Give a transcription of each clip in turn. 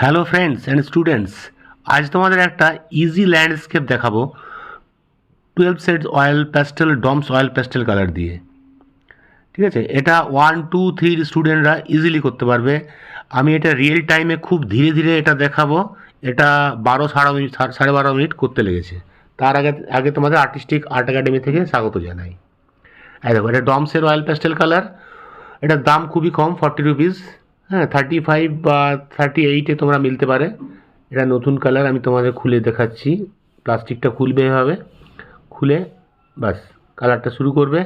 Hello friends and students, আজ তোমাদের একটা ইজি ল্যান্ডস্কেপ দেখাবো 12 shades oil pastel Doms oil pastel colour দিয়ে। ঠিক আছে, এটা 1 2 3 স্টুডেন্টরা ইজিলি করতে পারবে। আমি এটা রিয়েল টাইমে খুব ধীরে ধীরে এটা দেখাবো। এটা 12 সাড়ে 12 মিনিট 12.5 মিনিট করতে লেগেছে। তার আগে আগে তোমাদের আর্টিস্টিক আর্ট একাডেমি থেকে স্বাগত জানাই। এই দেখো, এটা ডমসের অয়েল প্যাস্টেল কালার। এটার দাম খুবই কম, 40 রুপিস। হ্যাঁ, 35 বা 38-এ তোমরা মিলতে পারে। এটা নতুন কালার, আমি তোমাদের খুলে দেখাচ্ছি। প্লাস্টিকটা খুলবে এভাবে, খুলে বাস কালারটা শুরু করবে।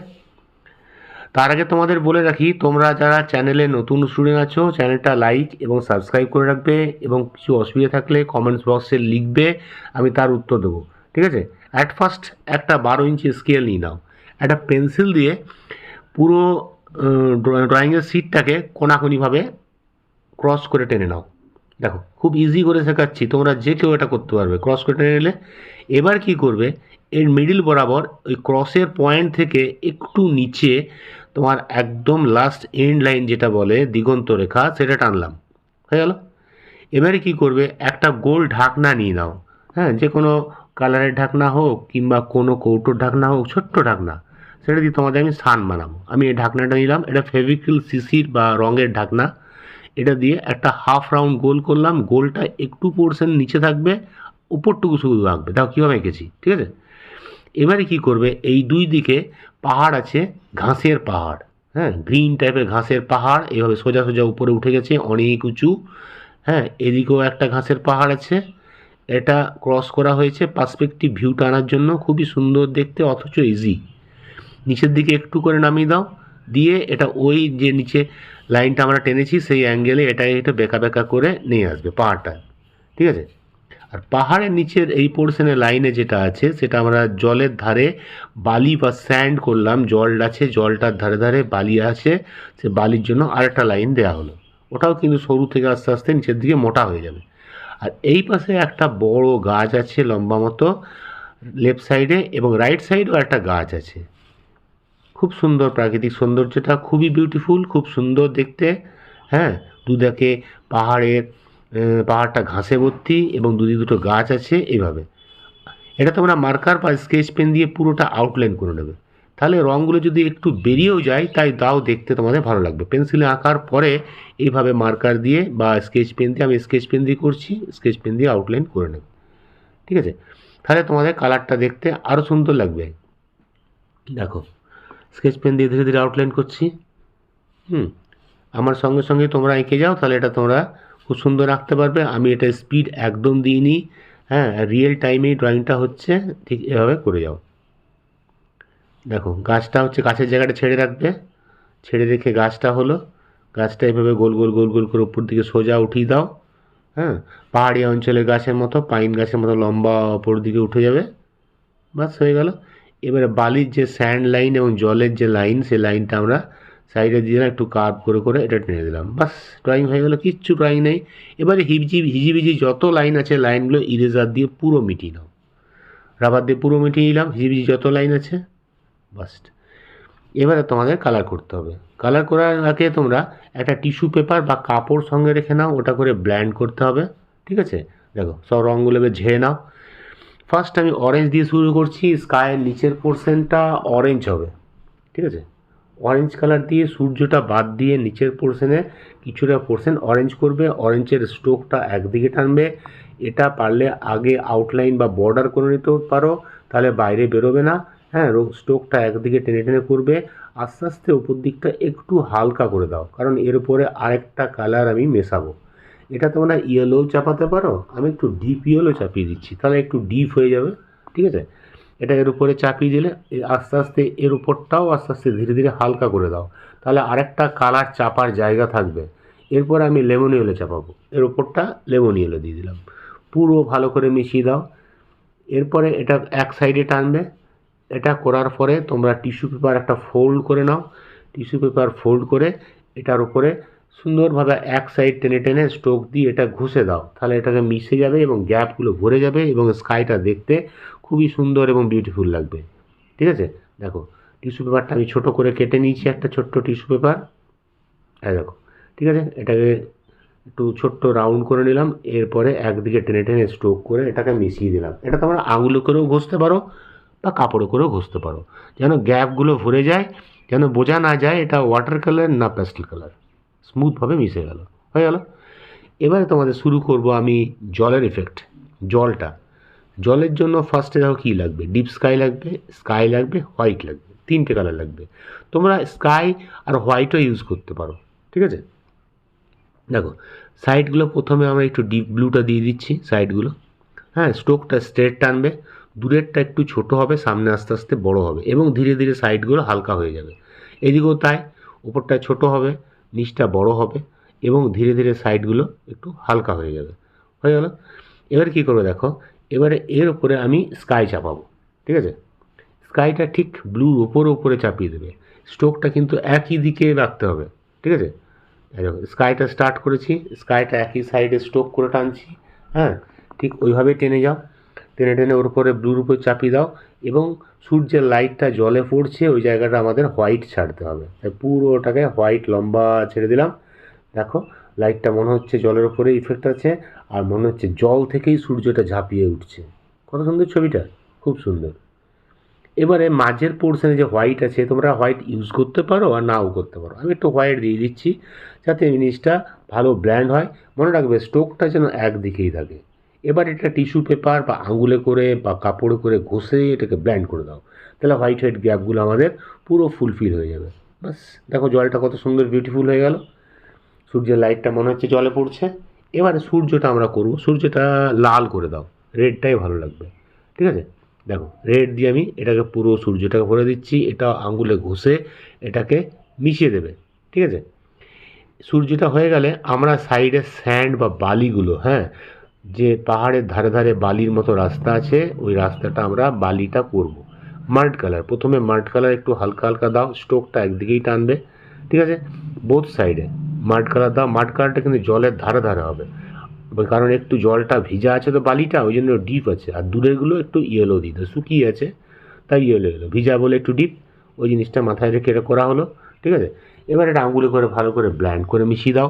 তার আগে তোমাদের বলে রাখি, তোমরা যারা চ্যানেলে নতুন স্টুডেন্ট আছো, চ্যানেলটা লাইক এবং সাবস্ক্রাইব করে রাখবে, এবং কিছু অসুবিধা থাকলে কমেন্টস বক্সে লিখবে, আমি তার উত্তর দেবো। ঠিক আছে, অ্যাট ফার্স্ট একটা 12 ইঞ্চি স্কেল নিয়ে নাও। একটা পেন্সিল দিয়ে পুরো ড্রয়িংয়ের সিটটাকে কোনাকুনিভাবে ক্রস করে টেনে নাও। দেখো, খুব ইজি করে শেখাচ্ছি, তোমরা যে কেউ এটা করতে পারবে। ক্রস করে টেনে নিলে এবার কি করবে, এর মিডিল বরাবর ওই ক্রসের পয়েন্ট থেকে একটু নিচে তোমার একদম লাস্ট এন্ড লাইন যেটা বলে দিগন্ত রেখা, সেটা টানলাম। হয়ে গেল। এবারে কি করবে, একটা গোল ঢাকনা নিয়ে নাও। হ্যাঁ, যে কোনো কালারের ঢাকনা হোক কিংবা কোনো কৌটোর ঢাকনা হোক, ছোট্ট ঢাকনা, সেটা দিয়ে তোমাদের আমি সান বানাবো। আমি এই ঢাকনাটা নিলাম, এটা ফেভিক্রিল শিশির বা রঙের ঢাকনা। এটা দিয়ে একটা হাফ রাউন্ড গোল করলাম। গোলটা একটু পোর্শন নিচে থাকবে, উপরটুকু শুধু রাখবে। দেখো কীভাবে এঁকেছি, ঠিক আছে। এবারে কি করবে, এই দুই দিকে পাহাড় আছে, ঘাসের পাহাড়। হ্যাঁ, গ্রিন টাইপের ঘাসের পাহাড়, এভাবে সোজা সোজা উপরে উঠে গেছে, অনেক উঁচু। হ্যাঁ, এদিকেও একটা ঘাসের পাহাড় আছে। এটা ক্রস করা হয়েছে পার্সপেক্টিভ ভিউটা আনার জন্য। খুবই সুন্দর দেখতে, অথচ ইজি। নিচের দিকে একটু করে নামিয়ে দাও, দিয়ে এটা ওই যে নিচে লাইনটা আমরা টেনেছি সেই অ্যাঙ্গেলে এটা বেঁকা বেঁকা করে নিয়ে আসবে পাহাড়টা। ঠিক আছে। আর পাহাড়ের নিচের এই পোর্শনের লাইনে যেটা আছে, সেটা আমরা জলের ধারে বালি বা স্যান্ড করলাম। জল আছে, জলটার ধারে ধারে বালি আছে, সে বালির জন্য আরেকটা লাইন দেওয়া হলো। ওটাও কিন্তু সরু থেকে আস্তে আস্তে নিচের দিকে মোটা হয়ে যাবে। আর এই পাশে একটা বড় গাছ আছে লম্বা মতো, লেফট সাইডে, এবং রাইট সাইডেও একটা গাছ আছে। খুব সুন্দর, প্রাকৃতিক সৌন্দর্যটা খুবই বিউটিফুল, খুব সুন্দর দেখতে। হ্যাঁ, দুদিকে পাহাড়টা ঘাসে ভর্তি, এবং দুদিকে দুটো গাছ আছে এইভাবে। এটা তোমরা মার্কার বা স্কেচ পেন দিয়ে পুরোটা আউটলাইন করে নেবে। তাহলে রঙগুলো যদি একটু বেরিয়েও যায়, তাই দাও, দেখতে তোমাদের ভালো লাগবে। পেন্সিলে আঁকার পরে এইভাবে মার্কার দিয়ে বা স্কেচ পেন দিয়ে, আমি স্কেচ পেন দিয়ে করছি, স্কেচ পেন দিয়ে আউটলাইন করে নেবে। ঠিক আছে, তাহলে তোমাদের কালারটা দেখতে আরও সুন্দর লাগবে। দেখো, স্কেচ পেন দিয়ে ধীরে ধীরে আউটলাইন করছি। আমার সঙ্গে সঙ্গে তোমরা এঁকে যাও, তাহলে এটা তোমরা খুব সুন্দর আঁকতে পারবে। আমি এটা স্পিড একদম দিইনি। হ্যাঁ, রিয়েল টাইমেই ড্রয়িংটা হচ্ছে, ঠিক এভাবে করে যাও। দেখো, গাছটা হচ্ছে, গাছের জায়গাটা ছেড়ে রাখবে, ছেড়ে রেখে গাছটা হলো। গাছটা এভাবে গোল গোল গোল গোল করে উপর দিকে সোজা উঠিয়ে দাও। হ্যাঁ, পাহাড়ি অঞ্চলের গাছের মতো, পাইন গাছের মতো লম্বা ওপর দিকে উঠে যাবে। বাস হয়ে গেল। এবারে বালির যে স্যান্ড লাইন এবং জলের যে লাইন, সেই লাইনটা আমরা সাইডে দিয়ে দিলাম, একটু কার্ভ করে করে এটা টেনে দিলাম। বাস, ড্রয়িং হয়ে গেল, কিচ্ছু ড্রয়িং নেই। এবারে হিজিবিজি যত লাইন আছে, লাইনগুলো ইরেজার দিয়ে পুরো মিটিয়ে নাও। রাবার দিয়ে পুরো মিটিয়ে নিলাম হিজিবিজি যত লাইন আছে। বাস, এবারে তোমাদের কালার করতে হবে। কালার করার আগে তোমরা একটা টিস্যু পেপার বা কাপড় সঙ্গে রেখে নাও, ওটা করে ব্ল্যান্ড করতে হবে। ঠিক আছে, দেখো সব রঙগুলো এবার ঝেড়ে নাও। ফার্স্ট আমি অরেঞ্জ দিয়ে শুরু করছি। স্কাইয়ের নিচের পোর্শনটা অরেঞ্জ হবে। ঠিক আছে, অরেঞ্জ কালার দিয়ে সূর্যটা বাদ দিয়ে নিচের পোর্শনে কিছুটা পোর্শন অরেঞ্জ করবে। অরেঞ্জের স্ট্রোকটা একদিকে টানবে। এটা পারলে আগে আউটলাইন বা বর্ডার করে নিতে পারো, তাহলে বাইরে বেরোবে না। হ্যাঁ, স্ট্রোকটা একদিকে টেনে টেনে করবে। আস্তে আস্তে উপর দিকটা একটু হালকা করে দাও, কারণ এর উপরে আরেকটা কালার আমি মেশাবো। এটা তোমরা ইয়েলো চাপাতে পারো, আমি একটু ডিপ ইয়েলো চাপিয়ে দিচ্ছি, তাহলে একটু ডিপ হয়ে যাবে। ঠিক আছে, এটা এর উপরে চাপিয়ে দিলে আস্তে আস্তে এর উপরটাও আস্তে আস্তে ধীরে ধীরে হালকা করে দাও, তাহলে আরেকটা কালার চাপার জায়গা থাকবে। এরপরে আমি লেমন ইয়েলো চাপাবো, এর উপরটা লেমন ইয়েলো দিয়ে দিলাম। পুরো ভালো করে মিশিয়ে দাও। এরপরে এটা এক সাইডে টানবে। এটা করার পরে তোমরা টিস্যু পেপার একটা ফোল্ড করে নাও। টিস্যু পেপার ফোল্ড করে এটার উপরে সুন্দরভাবে এক সাইড টেনে টেনে স্ট্রোক দিয়ে এটা ঘষে দাও, তাহলে এটাকে মিশে যাবে এবং গ্যাপগুলো ভরে যাবে, এবং স্কাইটা দেখতে খুবই সুন্দর এবং বিউটিফুল লাগবে। ঠিক আছে, দেখো টিস্যু পেপারটা আমি ছোটো করে কেটে নিয়েছি, একটা ছোট্ট টিস্যু পেপার। দেখো, ঠিক আছে, এটাকে একটু ছোট্ট রাউন্ড করে নিলাম, এরপরে একদিকে টেনে টেনে স্ট্রোক করে এটাকে মিশিয়ে দিলাম। এটা তোমরা আঙুলে করেও ঘষতে পারো বা কাপড়ে করেও ঘষতে পারো, যেন গ্যাপগুলো ভরে যায়, যেন বোঝা না যায় এটা ওয়াটার কালার না প্যাস্টেল কালার, স্মুথভাবে মিশে গেল, হয়ে গেল। এবারে তোমাদের শুরু করব আমি জলের ইফেক্ট। জলটা, জলের জন্য ফার্স্টে দেখো কী লাগবে, ডিপ স্কাই লাগবে, হোয়াইট লাগবে, তিনটে কালার লাগবে। তোমরা স্কাই আর হোয়াইটও ইউজ করতে পারো, ঠিক আছে। দেখো সাইডগুলো প্রথমে আমরা একটু ডিপ ব্লুটা দিয়ে দিচ্ছি সাইডগুলো। হ্যাঁ, স্ট্রোকটা স্ট্রেট টানবে, দূরেরটা একটু ছোট হবে, সামনে আস্তে আস্তে বড় হবে এবং ধীরে ধীরে সাইডগুলো হালকা হয়ে যাবে। এদিকেও তাই, উপরটা ছোট হবে, নিচটা বড় হবে এবং ধীরে ধীরে সাইডগুলো একটু হালকা হয়ে যাবে, হয়ে গেল। এবার কী করবে দেখো, এবারে এর উপরে আমি স্কাই চাপাবো, ঠিক আছে। স্কাইটা ঠিক ব্লুর উপরে চাপিয়ে দেবে, স্ট্রোকটা কিন্তু একই দিকে রাখতে হবে, ঠিক আছে। দেখো স্কাইটা স্টার্ট করেছি, স্কাইটা একই সাইডে স্ট্রোক করে টানছি, হ্যাঁ, ঠিক ওইভাবেই টেনে যাও, টেনে টেনে ওর উপরে ব্লুর উপর চাপিয়ে দাও এবং সূর্যের লাইটটা জলে পড়ছে ওই জায়গাটা আমাদের হোয়াইট ছাড়তে হবে, তাই পুরোটাকে হোয়াইট লম্বা ছেড়ে দিলাম। দেখো লাইটটা মনে হচ্ছে জলের উপরে ইফেক্ট আছে, আর মনে হচ্ছে জল থেকেই সূর্যটা ঝাঁপিয়ে উঠছে। কত সুন্দর ছবিটা, খুব সুন্দর। এবারে মাঝের পোর্শনে যে হোয়াইট আছে, তোমরা হোয়াইট ইউজ করতে পারো আর নাও করতে পারো, আমি একটু হোয়াইট দিয়ে দিচ্ছি যাতে জিনিসটা ভালো ব্ল্যান্ড হয়। মনে রাখবে স্ট্রোকটা যেন একদিকেই থাকে। এবার এটা টিস্যু পেপার বা আঙুলে করে বা কাপড়ে করে ঘষে এটাকে ব্ল্যান্ড করে দাও, তাহলে হোয়াইট হোয়াইট গ্যাপগুলো আমাদের পুরো ফুলফিল হয়ে যাবে। বাস, দেখো জলটা কত সুন্দর বিউটিফুল হয়ে গেল, সূর্যের লাইটটা মনে হচ্ছে জলে পড়ছে। এবারে সূর্যটা আমরা করব, সূর্যটা লাল করে দাও, রেডটাই ভালো লাগবে, ঠিক আছে। দেখো রেড দিয়ে আমি এটাকে পুরো সূর্যটাকে ভরে দিচ্ছি, এটা আঙুলে ঘষে এটাকে মিশিয়ে দেবে, ঠিক আছে। সূর্যটা হয়ে গেলে আমরা সাইডে স্যান্ড বা বালিগুলো, হ্যাঁ, যে পাহাড়ের ধারে ধারে বালির মতো রাস্তা আছে ওই রাস্তাটা আমরা বালিটা করব মাল্ট কালার। প্রথমে মাল্ট কালার একটু হালকা হালকা দাও, স্ট্রোকটা একদিকেই টানবে, ঠিক আছে। বোথ সাইডে মাল্ট কালার দাও, মাল্ট কালারটা কিন্তু জলের ধারে ধারে হবে, কারণ একটু জলটা ভিজা আছে তো বালিটা, ওই জন্য ডিপ আছে। আর দূরেরগুলো একটু ইয়েলো দিতে, শুকিয়ে আছে তাই ইয়েলো এলো, ভিজা বলে একটু ডিপ, ওই জিনিসটা মাথায় রেখে এটা করা হলো, ঠিক আছে। এবার এটা আঙুলে করে ভালো করে ব্ল্যান্ড করে মিশিয়ে দাও।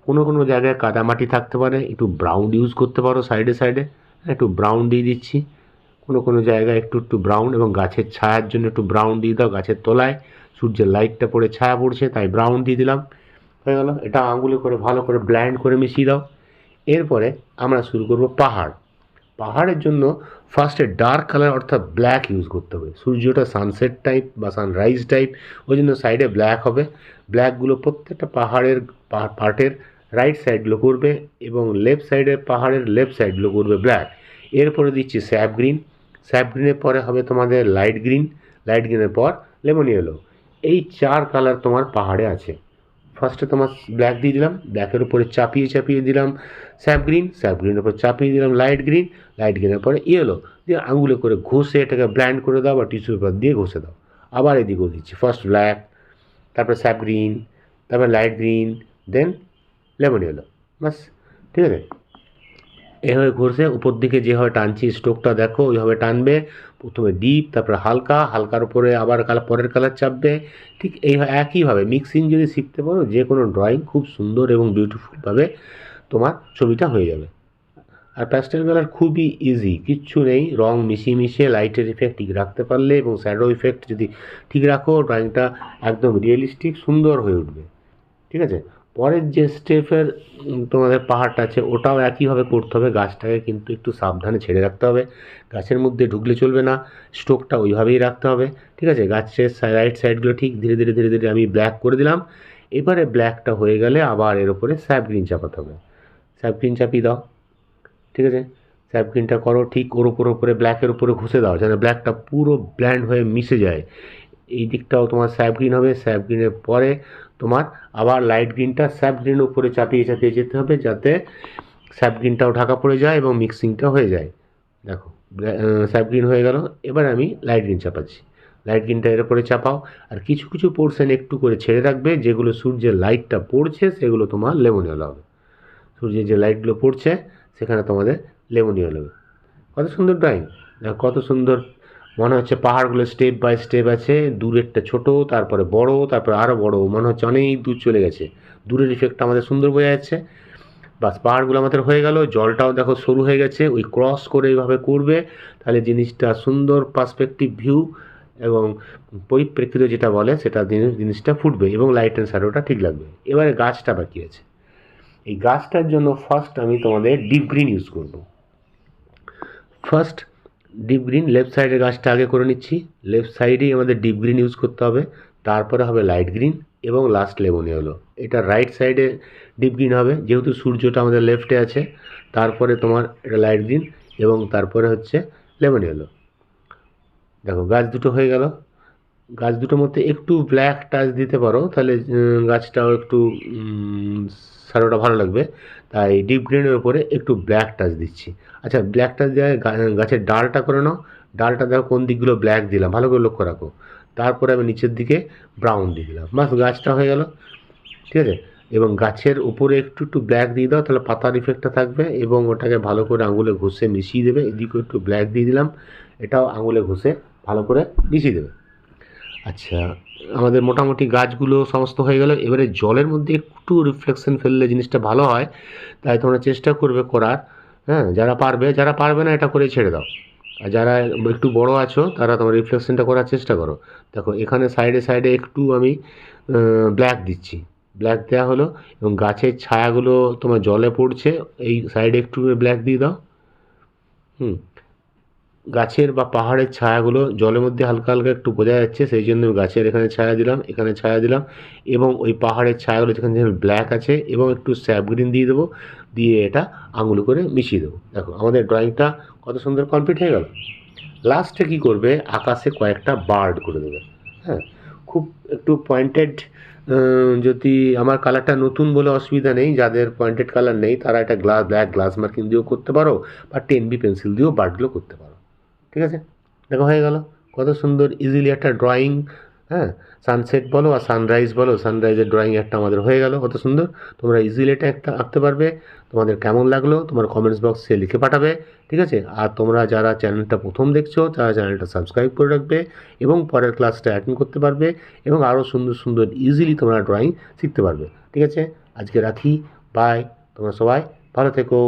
কোনো কোনো জায়গায় কাদামাটি থাকতে পারে, একটু ব্রাউন ইউজ করতে পারো সাইডে সাইডে, একটু ব্রাউন দিয়ে দিচ্ছি। কোনো কোনো জায়গায় একটু একটু ব্রাউন, এবং গাছের ছায়ার জন্য একটু ব্রাউন দিয়ে দাও, গাছের তলায় সূর্যের লাইটটা পড়ে ছায়া পড়ছে তাই ব্রাউন দিয়ে দিলাম, হয়ে গেল। এটা আঙুলে করে ভালো করে ব্ল্যান্ড করে মিশিয়ে দাও। এরপরে আমরা শুরু করব পাহাড়। পাহাড়ের জন্য ফার্স্টে ডার্ক কালার অর্থাৎ ব্ল্যাক ইউজ করতে হবে, সূর্যটা সানসেট টাইপ বা সানরাইজ টাইপ, ওই জন্য সাইডে ব্ল্যাক হবে। ব্ল্যাকগুলো প্রত্যেকটা পাহাড়ের পার্টের রাইট সাইডগুলো করবে এবং লেফট সাইডের পাহাড়ের লেফট সাইডগুলো করবে ব্ল্যাক। এরপরে দিচ্ছি স্যাপ গ্রিন, স্যাপ গ্রিনের পরে হবে তোমাদের লাইট গ্রিন, লাইট গ্রিনের পর লেমন ইয়েলো। এই চার কালার তোমার পাহাড়ে আছে। ফার্স্টে তোমার ব্ল্যাক দিয়ে দিলাম, ব্ল্যাকের উপরে চাপিয়ে চাপিয়ে দিলাম স্যাপ গ্রিন, স্যাপ গ্রিনের উপর চাপিয়ে দিলাম লাইট গ্রিন, লাইট গ্রিনের পরে ইয়েলো দিয়ে আঙুলে করে ঘষে এটাকে ব্ল্যান্ড করে দাও বা টিস্যু পেপার দিয়ে ঘষে দাও। আবার এদিকেও দিচ্ছি, ফার্স্ট ব্ল্যাক, তারপরে স্যাপ গ্রিন, তারপরে লাইট গ্রিন, দেন লেমন ইয়েলো, বাস, ঠিক আছে। এভাবে ঘষে উপর দিকে যেভাবে টানছি স্ট্রোকটা দেখো ওইভাবে টানবে, প্রথমে ডিপ তারপরে হালকা, হালকার উপরে আবার পরের কালার চাপবে, ঠিক এই একইভাবে মিক্সিং যদি শিখতে পারো যে কোনো ড্রয়িং খুব সুন্দর এবং বিউটিফুলভাবে তোমার ছবিটা হয়ে যাবে। আর প্যাস্টেল কালার খুবই ইজি, কিচ্ছু নেই, রং মিশিয়ে মিশিয়ে লাইটের ইফেক্ট ঠিক রাখতে পারলে এবং শ্যাডো ইফেক্ট যদি ঠিক রাখো ড্রয়িংটা একদম রিয়েলিস্টিক সুন্দর হয়ে উঠবে, ঠিক আছে। পরের যে স্টেপের তোমাদের পাহাড়টা আছে ওটাও একইভাবে করতে হবে, গাছটাকে কিন্তু একটু সাবধানে ছেড়ে রাখতে হবে, গাছের মধ্যে ঢুকলে চলবে না, স্ট্রোকটা ওইভাবেই রাখতে হবে, ঠিক আছে। গাছের রাইট সাইডগুলো ঠিক ধীরে ধীরে ধীরে ধীরে আমি ব্ল্যাক করে দিলাম। এবারে ব্ল্যাকটা হয়ে গেলে আবার এর উপরে স্যাপ গ্রিন চাপাতে হবে, স্যাপ গ্রিন চাপিয়ে দাও, ঠিক আছে। স্যাপ গ্রিনটা করো ঠিক ওর উপরে ব্ল্যাকের উপরে ঘষে দাও যেন ব্ল্যাকটা পুরো ব্ল্যান্ড হয়ে মিশে যায়। এই দিকটাও তোমার স্যাপ গ্রিন হবে, স্যাপ গ্রিনের পরে তোমার আবার লাইট গ্রিনটা স্যাপ গ্রিনের উপরে চাপিয়ে চাপিয়ে যেতে হবে যাতে স্যাপ গ্রিনটাও ঢাকা পড়ে যায় এবং মিক্সিংটা হয়ে যায়। দেখো স্যাপ গ্রিন হয়ে গেল, এবার আমি লাইট গ্রিন চাপাচ্ছি, লাইট গ্রিনটা এর উপরে চাপাও। আর কিছু কিছু পোর্শন একটু করে ছেড়ে রাখবে, যেগুলো সূর্যের লাইটটা পড়ছে সেগুলো তোমার লেমন ইয়েলো হবে, সূর্যের যে লাইটগুলো পড়ছে সেখানে তোমাদের লেমন ইয়েলো হবে। কত সুন্দর ড্রয়িং, দেখো কত সুন্দর, মনে হচ্ছে পাহাড়গুলো স্টেপ বাই স্টেপ আছে, দূরেরটা ছোট তারপরে বড় তারপরে আরও বড়, মনে হচ্ছে অনেক দূর চলে গেছে, দূরের ইফেক্টটা আমাদের সুন্দর বোঝা যাচ্ছে। বাস পাহাড়গুলো আমাদের হয়ে গেল। জলটাও দেখো সরু হয়ে গেছে, ওই ক্রস করে এইভাবে করবে, তাহলে জিনিসটা সুন্দর পার্সপেক্টিভ ভিউ এবং পরিপ্রেক্ষিত যেটা বলে সেটা জিনিসটা ফুটবে এবং লাইট অ্যান্ড শ্যাডোটা ঠিক লাগবে। এবারে গাছটা বাকি আছে। এই গাছটার জন্য ফার্স্ট আমি তোমাদের ডিপ গ্রিন ইউজ করব। ফার্স্ট ডিপ গ্রিন লেফট সাইডের গাছটা আগে করে নিচ্ছি। লেফট সাইডেই আমাদের ডিপ গ্রিন ইউজ করতে হবে, তারপরে হবে লাইট গ্রিন এবং লাস্ট লেমন ইয়েলো। এটা রাইট সাইডে ডিপ গ্রিন হবে, যেহেতু সূর্যটা আমাদের লেফটে আছে। তারপরে তোমার এটা লাইট গ্রিন এবং তারপরে হচ্ছে লেমন ইয়েলো। দেখো গাছ দুটো হয়ে গেল। গাছ দুটোর মধ্যে একটু ব্ল্যাক টাচ দিতে পারো, তাহলে গাছটাও একটু শ্যাডোটা ভালো লাগবে। তাই ডিপ গ্রিনের উপরে একটু ব্ল্যাক টাচ দিচ্ছি। আচ্ছা, ব্ল্যাক টাচ দেওয়া গাছের ডালটা করে নাও। ডালটা দেখো কোন দিকগুলো ব্ল্যাক দিলাম, ভালো করে লক্ষ্য রাখো। তারপরে আমি নিচের দিকে ব্রাউন দিয়ে দিলাম, বাস গাছটা হয়ে গেল। ঠিক আছে, এবং গাছের উপরে একটু একটু ব্ল্যাক দিয়ে দাও, তাহলে পাতার ইফেক্টটা থাকবে এবং ওটাকে ভালো করে আঙুলে ঘষে মিশিয়ে দেবে। এদিকেও একটু ব্ল্যাক দিয়ে দিলাম, এটাও আঙুলে ঘষে ভালো করে মিশিয়ে দেবে। আচ্ছা, আমাদের মোটামুটি গাছগুলো সমস্ত হয়ে গেল। এবারে জলের মধ্যে একটু রিফ্লেকশন ফেললে জিনিসটা ভালো হয়, তাই তোমরা চেষ্টা করবে করার। হ্যাঁ, যারা পারবে, যারা পারবে না এটা করে ছেড়ে দাও। আর যারা একটু বড় আছো তারা তোমার রিফ্লেকশনটা করার চেষ্টা করো। দেখো এখানে সাইডে সাইডে একটু আমি ব্ল্যাক দিচ্ছি, ব্ল্যাক দেওয়া হলো এবং গাছের ছায়াগুলো তোমার জলে পড়ছে, এই সাইডে একটু ব্ল্যাক দিয়ে দাও। হুম, গাছের বা পাহাড়ের ছায়াগুলো জলের মধ্যে হালকা হালকা একটু বোঝা যাচ্ছে, সেই জন্য আমি গাছের এখানে ছায়া দিলাম, এখানে ছায়া দিলাম এবং ওই পাহাড়ের ছায়াগুলো যেখানে যেখানে ব্ল্যাক আছে এবং একটু স্যাপ গ্রিন দিয়ে দেবো, দিয়ে এটা আঙুল করে মিশিয়ে দেবো। দেখো আমাদের ড্রয়িংটা কত সুন্দর কমপ্লিট হয়ে গেল। লাস্টে কী করবে, আকাশে কয়েকটা বার্ড করে দেবে। হ্যাঁ, খুব একটু পয়েন্টেড, যদি আমার কালারটা নতুন বলে অসুবিধা নেই, যাদের পয়েন্টেড কালার নেই তারা এটা ব্ল্যাক গ্লাস মার্কিং দিয়েও করতে পারো বা 10B পেন্সিল দিয়েও বার্ডগুলো করতে পারো। ঠিক আছে, দেখো হয়ে গেল কত সুন্দর ইজিলি একটা ড্রয়িং। হ্যাঁ, সানসেট বলো আর সানরাইজ বলো, সানরাইজের ড্রয়িং একটা আমাদের হয়ে গেল কত সুন্দর। তোমরা ইজিলি এটা একটা আঁকতে পারবে। তোমাদের কেমন লাগলো তোমার কমেন্টস বক্সে লিখে পাঠাবে। ঠিক আছে, আর তোমরা যারা চ্যানেলটা প্রথম দেখছো তারা চ্যানেলটা সাবস্ক্রাইব করে রাখবে এবং পরের ক্লাসটা অ্যাটেন্ড করতে পারবে এবং আরও সুন্দর সুন্দর ইজিলি তোমরা ড্রয়িং শিখতে পারবে। ঠিক আছে, আজকে রাখি, বাই। তোমরা সবাই ভালো থেকো।